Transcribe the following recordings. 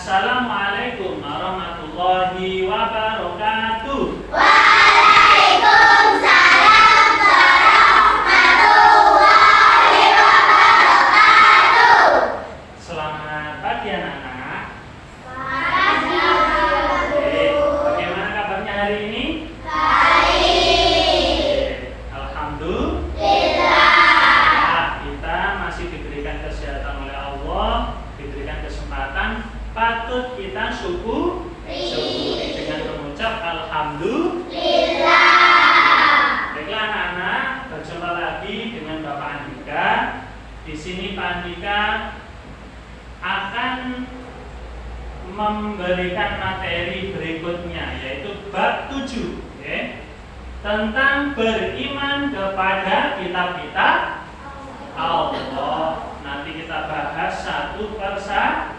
Assalamualaikum warahmatullahi wabarakatuh. Waalaikumsalam warahmatullahi wabarakatuh. Selamat pagi anak-anak. Pagi. Oke, bagaimana kabarnya hari ini? Baik. Alhamdulillah. Kita masih diberikan kesehatan oleh Allah, diberikan kesempatan, patut kita syukuri dengan mengucap alhamdulillah. Baiklah anak-anak, berjumpa lagi dengan Bapak Andika. Di sini Pak Andika akan memberikan materi berikutnya, yaitu bab 7, tentang beriman kepada kitab-kitab Allah. Nanti kita bahas satu persatu.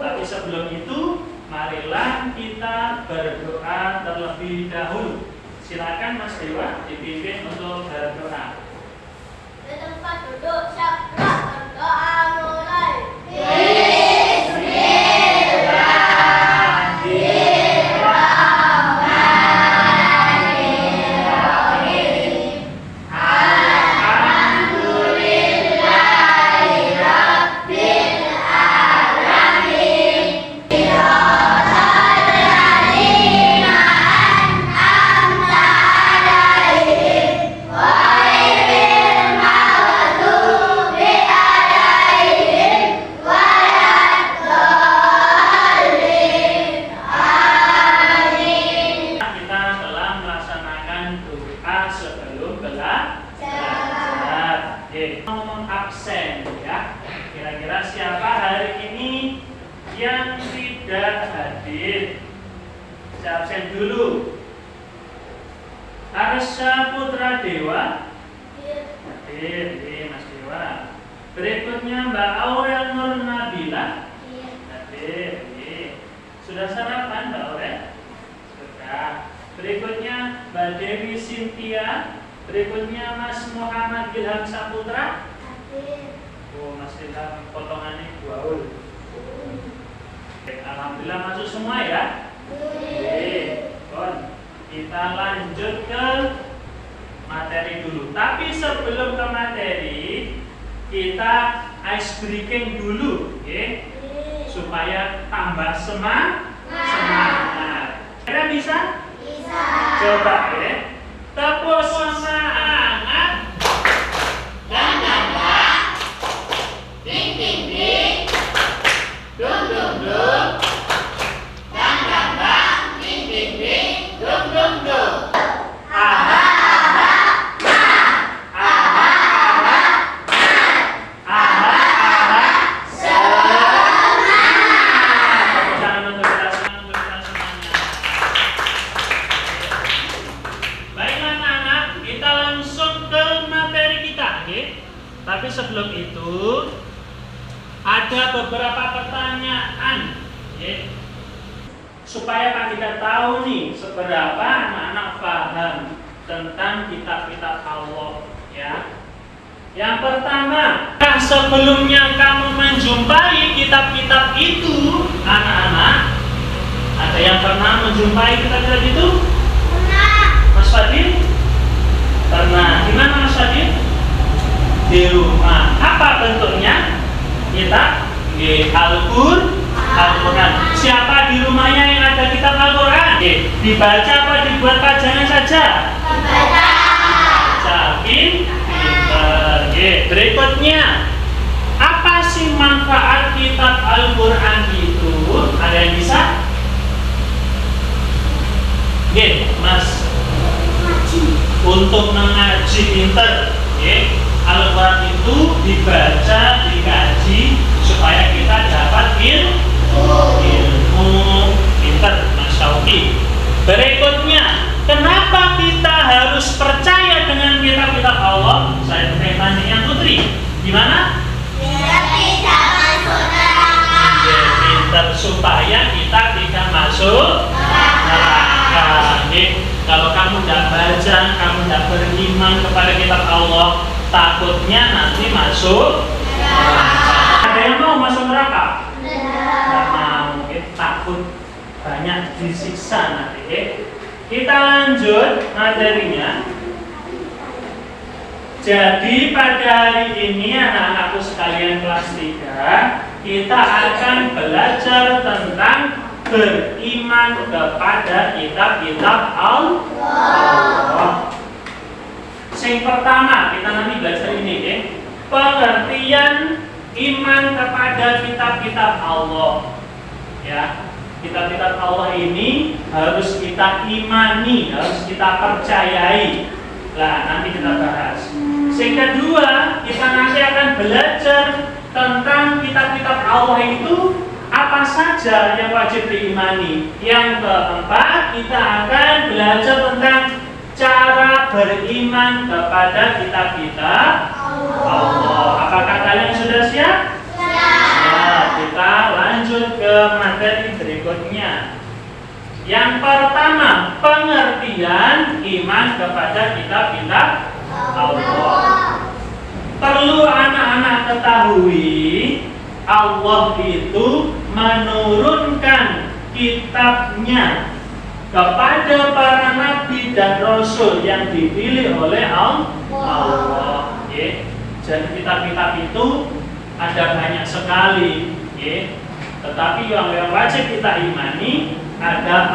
Tapi sebelum itu, marilah kita berdoa terlebih dahulu. Silakan Mas Dewa dipimpin untuk berdoa. Di tempat duduk syakra berdoa mulai. Ngomong absen ya. Kira-kira siapa hari ini yang tidak hadir? Saya absen dulu. Arsya Putra Dewa hadir, Mas Dewa. Berikutnya Mbak Aurel Nur Nabila hadir. Sudah sarapan Mbak Aurel? Sudah. Berikutnya Mbak Dewi Cynthia. Berikutnya Mas Muhammad Ilham Saputra. Oh, Mas Ilham potongannya 2 ul. Alhamdulillah masuk semua ya. Kita lanjut ke materi dulu. Tapi sebelum ke materi, kita ice breaking dulu, supaya tambah semangat. Kira bisa? Bisa. Coba tepuk semangat. Dan nambah. Ding ding ding. Dum dum dum. Dan nambah. Ding ding ding. Dum dum dum. Aha, aha, nah. Aha, aha, nah. Aha, aha, semangat. Tepuk tangan untuk kita semuanya. Baiklah anak-anak, kita langsung ke materi kita, Tapi sebelum itu ada beberapa pertanyaan, supaya Pak kita tahu nih seberapa anak-anak paham tentang kitab-kitab Allah, Yang pertama, sebelumnya kamu menjumpai kitab-kitab itu, anak-anak, ada yang pernah menjumpai kitab-kitab itu? Mas Fadil? Pernah. Di mana Mas Fadil? Di rumah. Apa bentuknya? Kitab Al-Quran. Siapa di rumahnya yang ada kitab Al-Quran? Dibaca apa dibuat pajangan saja? Dibaca. Pintar. Berikutnya, apa sih manfaat kitab Al-Quran itu? Ada yang bisa? Mas. Untuk mengaji pinter, Al-Quran itu dibaca, dikaji supaya kita dapat ilmu pinter, Mas Syauki. Berikutnya, kenapa kita harus percaya dengan kitab-kitab Allah? Saya tanya yang Putri, gimana? Biar tidak masuk neraka. Pinter supaya kita tidak masuk neraka. Kalau kamu tidak baca, kamu tidak beriman kepada kitab Allah, takutnya nanti masuk neraka. Ada yang mau masuk neraka? Tidak mau. takut banyak disiksa nanti. Kita lanjut materinya. Jadi pada hari ini anak-anakku sekalian kelas 3, kita akan belajar tentang beriman kepada kitab-kitab Allah. Yang pertama kita nanti belajar ini ya, pengertian iman kepada kitab-kitab Allah. Ya, kitab-kitab Allah ini harus kita imani, harus kita percayai. Nah, nanti kita bahas. Yang kedua, kita nanti akan belajar tentang kitab-kitab Allah itu apa saja yang wajib diimani. Yang keempat, kita akan belajar tentang cara beriman kepada kitab-kitab Allah. Apakah kalian sudah siap? Nah, kita lanjut ke materi berikutnya. Yang pertama, pengertian iman kepada kitab-kitab Allah. Perlu anak-anak ketahui, Allah itu menurunkan kitabnya kepada para nabi dan rasul yang dipilih oleh Allah. Jadi kitab-kitab itu ada banyak sekali, tetapi yang wajib kita imani ada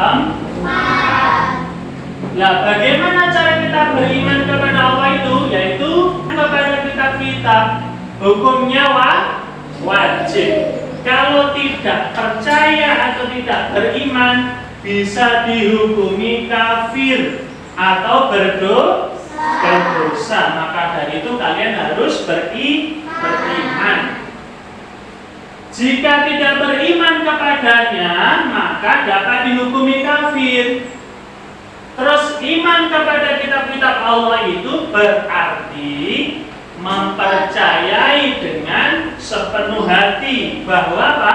4. Nah, bagaimana cara kita beriman kepada Allah itu? Yaitu kepada kitab-kitab, hukumnya wajib. Kalau tidak percaya atau tidak beriman, bisa dihukumi kafir atau berdosa. Maka dari itu kalian harus beriman. Jika tidak beriman kepadanya, maka dapat dihukumi kafir. Terus iman kepada kitab-kitab Allah itu berarti mempercayai dengan sepenuh hati bahwa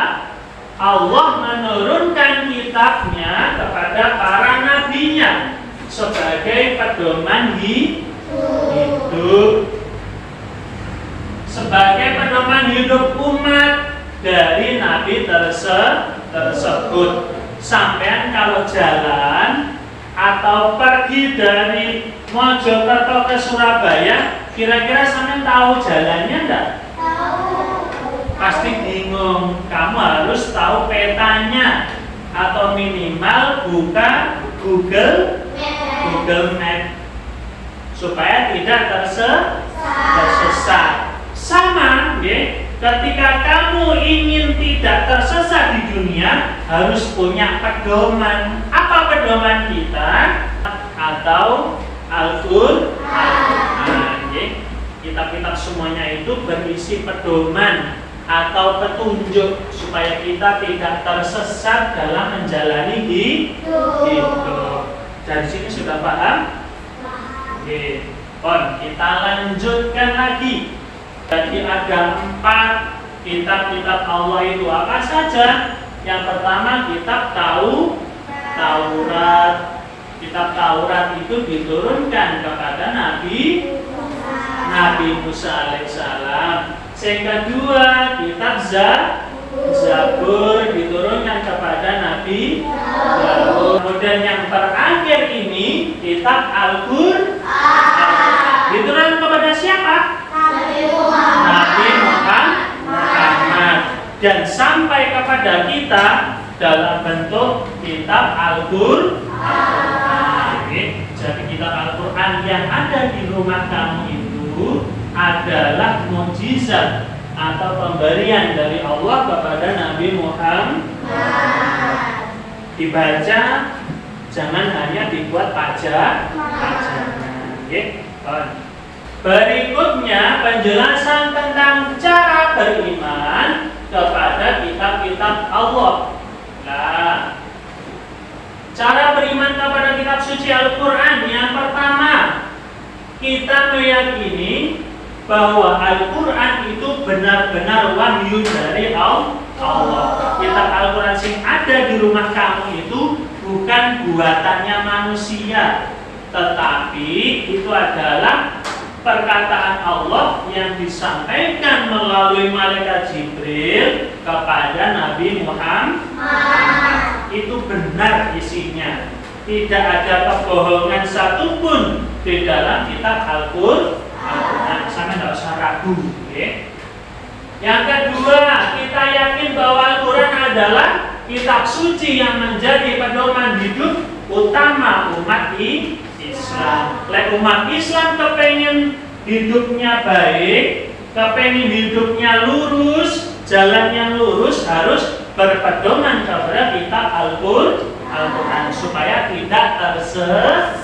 Allah menurunkan kitabnya kepada para nabinya sebagai pedoman hidup, sebagai pedoman hidup umat dari nabi tersebut. Sampean kalau jalan atau pergi dari Mojokerto ke Surabaya, kira-kira sampean tahu jalannya enggak? Pasti bingung. Kamu harus tahu petanya atau minimal buka Google Map supaya tidak tersesat. Sama, ketika kamu ingin tidak tersesat di dunia, harus punya pedoman. Apa pedoman kita? Atau Al-Qur'an. Kitab-kitab semuanya itu berisi pedoman atau petunjuk supaya kita tidak tersesat dalam menjalani hidup. Dari sini sudah paham? Oke. Kita lanjutkan lagi. Jadi ada 4 kitab-kitab Allah itu apa saja? Yang pertama kitab Taurat. Kitab Taurat itu diturunkan kepada Nabi Musa alaihissalam. Yang kedua kitab Zabur diturunkan kepada Nabi Daud. Kemudian yang terakhir ini kitab Al-Qur'an diturunkan kepada siapa? Nabi Muhammad. Dan sampai kepada kita dalam bentuk kitab Al-Qur'an. Jadi kitab Al-Qur'an yang ada di rumah kamu itu adalah mukjizat atau pemberian dari Allah kepada Nabi Muhammad. Dibaca, jangan hanya dibuat pajangan. Berikutnya penjelasan tentang cara beriman kepada kitab-kitab Allah. Nah, cara beriman kepada kitab suci Al-Qur'an yang pertama, kita meyakini bahwa Al-Qur'an itu benar-benar wahyu dari Allah. Kitab Al-Qur'an yang ada di rumah kamu itu bukan buatannya manusia, tetapi itu adalah perkataan Allah yang disampaikan melalui malaikat Jibril kepada Nabi Muhammad. itu benar isinya. Tidak ada kebohongan satupun di dalam kitab Al-Quran. Sama tidak usah ragu. Okay? Yang kedua, kita yakin bahwa Al-Quran adalah kitab suci yang menjadi pedoman hidup utama umat Islam. Umat Islam kepengen hidupnya baik, kepengen hidupnya lurus, jalan yang lurus harus berpedoman kepada kitab Al-Quran supaya tidak tersesat.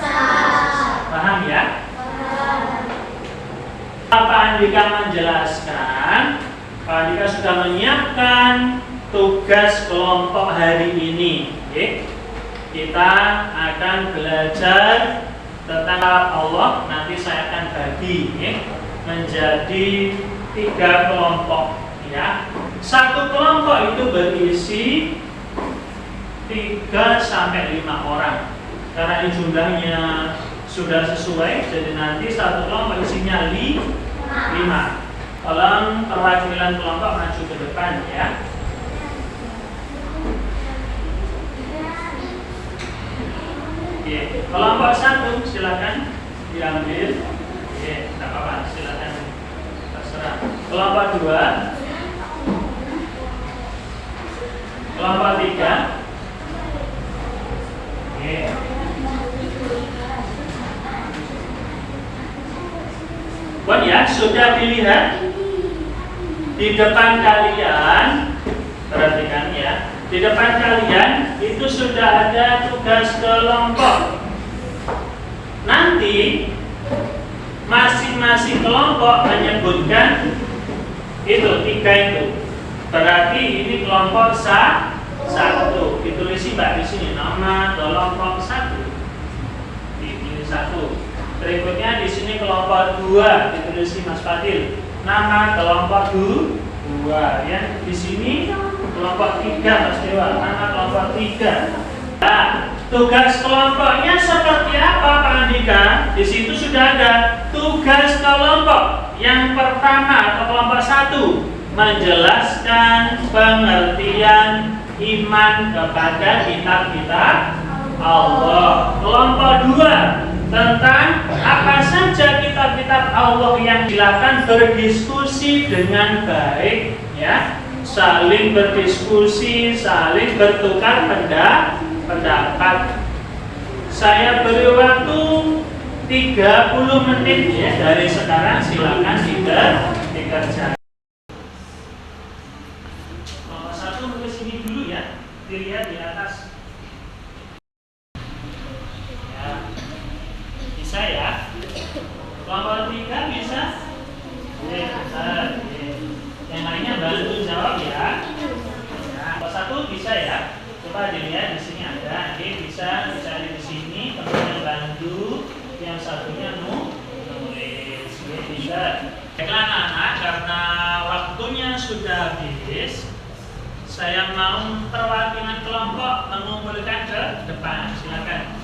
Paham ya? Pak Andika menjelaskan, Pak Andika sudah menyiapkan tugas kelompok hari ini. Okay? Kita akan belajar tentang Allah. Nanti saya akan bagi menjadi 3 kelompok. Ya, satu kelompok itu berisi 3-5 orang. Karena ini jumlahnya sudah sesuai, jadi nanti satu kelompok isinya 5. Tolong perwakilan kelompok maju ke depan ya. Oke, kelompok 1 silakan diambil. Oke, tidak apa-apa, silakan terserah. Kelompok 2, kelompok 3. Oke. Ya, sudah dilihat di depan kalian, perhatikan ya. Di depan kalian itu sudah ada tugas kelompok. Nanti masing-masing kelompok menyebutkan itu 3 itu. Berarti ini kelompok 1. Ditulis Mbak di sini nama kelompok 1. Dipilih 1. Berikutnya di sini kelompok 2 ditulis Mas Fadil. Nama kelompok 2 ya. Di sini kelompok 3 Mas Dewa. Nama kelompok 3. Nah, tugas kelompoknya seperti apa Pak Andika? Di situ sudah ada tugas kelompok. Yang pertama atau kelompok 1 menjelaskan pengertian iman kepada kitab-kitab Allah. Kelompok 2 tentang apa saja kitab-kitab Allah yang silakan berdiskusi dengan baik ya, saling berdiskusi, saling bertukar pendapat. Saya beri waktu 30 menit ya dari sekarang, silakan dikerjakan. Nomor 1 nulis ini dulu ya, dilihat di atas. Bisa ya? Kelompok 3 bisa? Bisa. Yang lainnya bantu jawab ya. Kelompok 1 bisa ya? Coba dilihat di sini ada. Bisa dicari di sini. Temannya bantu. Yang satunya nulis. Bisa. Baiklah anak-anak, karena waktunya sudah habis, saya mau perwakilan kelompok mengumpulkan ke depan. Silakan.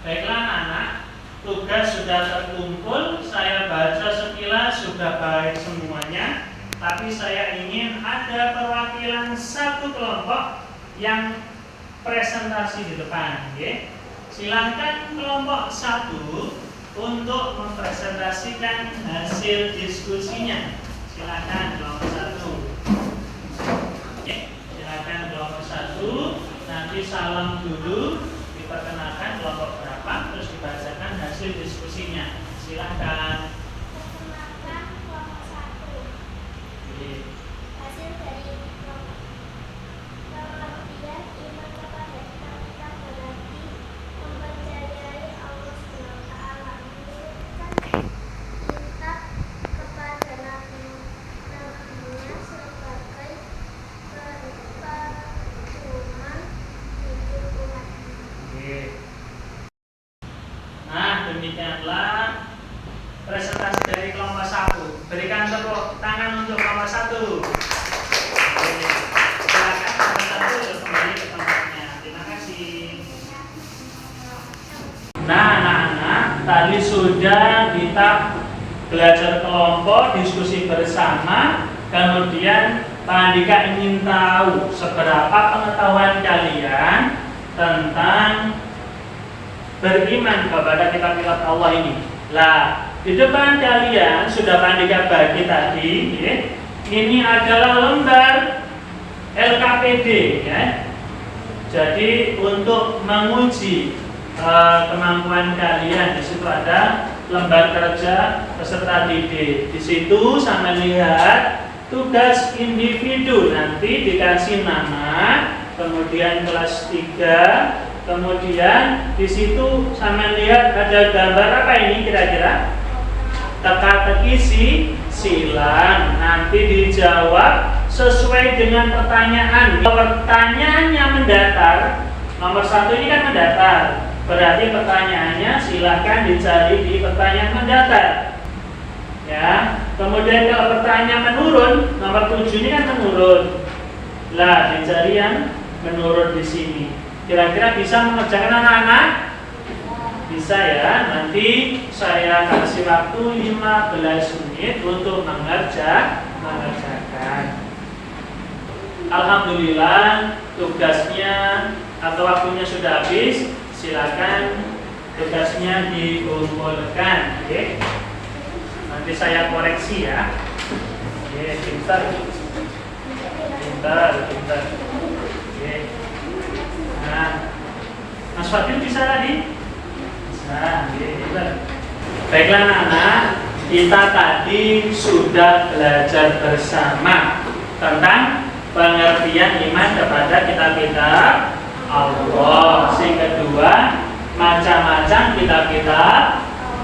Baiklah anak-anak, tugas sudah terkumpul, saya baca sekilas sudah baik semuanya, tapi saya ingin ada perwakilan 1 kelompok yang presentasi di depan. Okay? Silakan kelompok 1 untuk mempresentasikan hasil diskusinya. Silakan kelompok 1. Okay? Silakan kelompok 1, nanti salam dulu. Perkenalkan kelompok berapa, terus dibacakan hasil diskusinya. Silahkan. Kelompok 1. Hasil dari kemudian iman kepada kitab-kitab berarti mempercayai Allah SWT, menurutkan kitab kepada nabinya sebagai pedoman hidup umat. Nah, demikianlah presentasi dari kelompok 1. Berikan tepuk tangan untuk kelompok 1. Silakan kelompok 1 kembali ke tempatnya. Terima kasih. Nah, anak-anak, tadi sudah kita belajar kelompok, diskusi bersama, kemudian Pak Andika ingin tahu seberapa pengetahuan kalian tentang beriman kepada kitab-kitab Allah ini. Lah, di depan kalian sudah Pak Andika bagi tadi, ya. Ini adalah lembar LKPD, ya. Jadi untuk menguji kemampuan kalian, di situ ada lembar kerja peserta didik. Di situ sama lihat tugas individu, nanti dikasih nama, kemudian kelas 3, kemudian di situ sama lihat ada gambar apa ini kira-kira? Teka-teki silang, nanti dijawab sesuai dengan pertanyaan. Pertanyaannya mendatar, nomor 1 ini kan mendatar, berarti pertanyaannya silahkan dicari di pertanyaan mendatar. Ya, kemudian kalau pertanyaan menurun, nomor 7 ini kan menurun. Lah, dicari yang menurun di sini. Kira-kira bisa mengerjakan anak-anak? Bisa ya. Nanti saya kasih waktu 15 menit untuk mengerjakan. Alhamdulillah tugasnya atau waktunya sudah habis. Silakan tugasnya dikumpulkan. Oke. Nanti saya koreksi ya. Oke, pintar. Oke. Nah, Mas Fadil bisa tadi? Bisa. Oke, pintar. Baiklah anak-anak, kita tadi sudah belajar bersama tentang pengertian iman kepada kitab-kitab Allah. Yang kedua, macam-macam kitab-kitab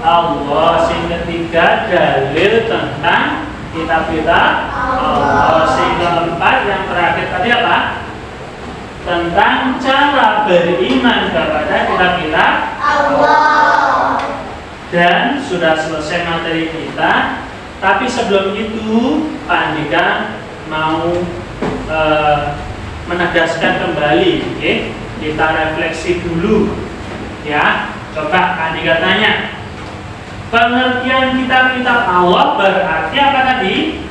Allah. Yang ketiga, dalil tentang kitab-kitab Allah. Yang keempat, yang terakhir tadi apa? Tentang cara beriman kepada kitab-kitab Allah. Dan sudah selesai materi kita. Tapi sebelum itu, Pak Andika mau menegaskan kembali, okay? Kita refleksi dulu, ya. Coba Pak Andika tanya. Pengertian kitab-kitab Allah berarti apa tadi?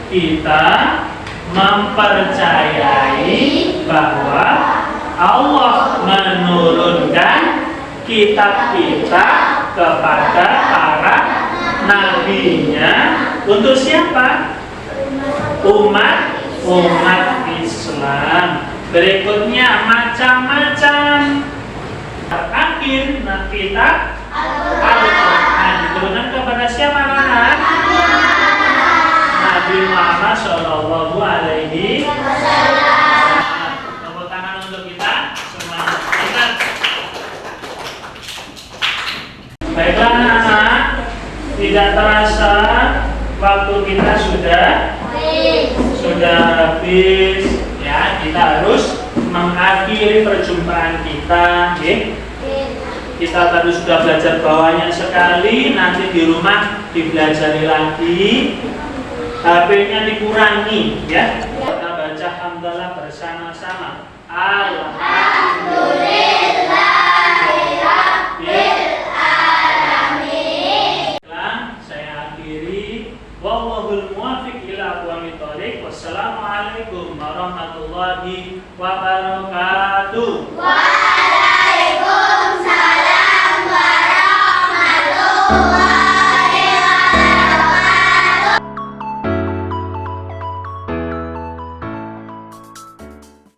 Kita mempercayai bahwa Allah menurunkan kitab-kitab kepada para nabinya untuk siapa? Umat Islam. Berikutnya macam-macam. Terakhir kitab Al-Quran diturunkan kepada siapa anak? Nabi Muhammad Shallallahu Alaihi Wasallam. Tepuk tangan untuk kita semuanya. Baiklah anak-anak, tidak terasa waktu kita sudah habis. Ya, kita harus mengakhiri perjumpaan kita. Okay? Kita tadi sudah belajar banyak sekali. Nanti di rumah dipelajari lagi. HP-nya dikurangi, ya. Kita baca hamdalah bersama-sama. Alhamdulillahirabbil alamin. Saya akhiri. Wallahul muwaffiq ila aqwamit thoriq. Wassalamualaikum warahmatullahi wabarakatuh.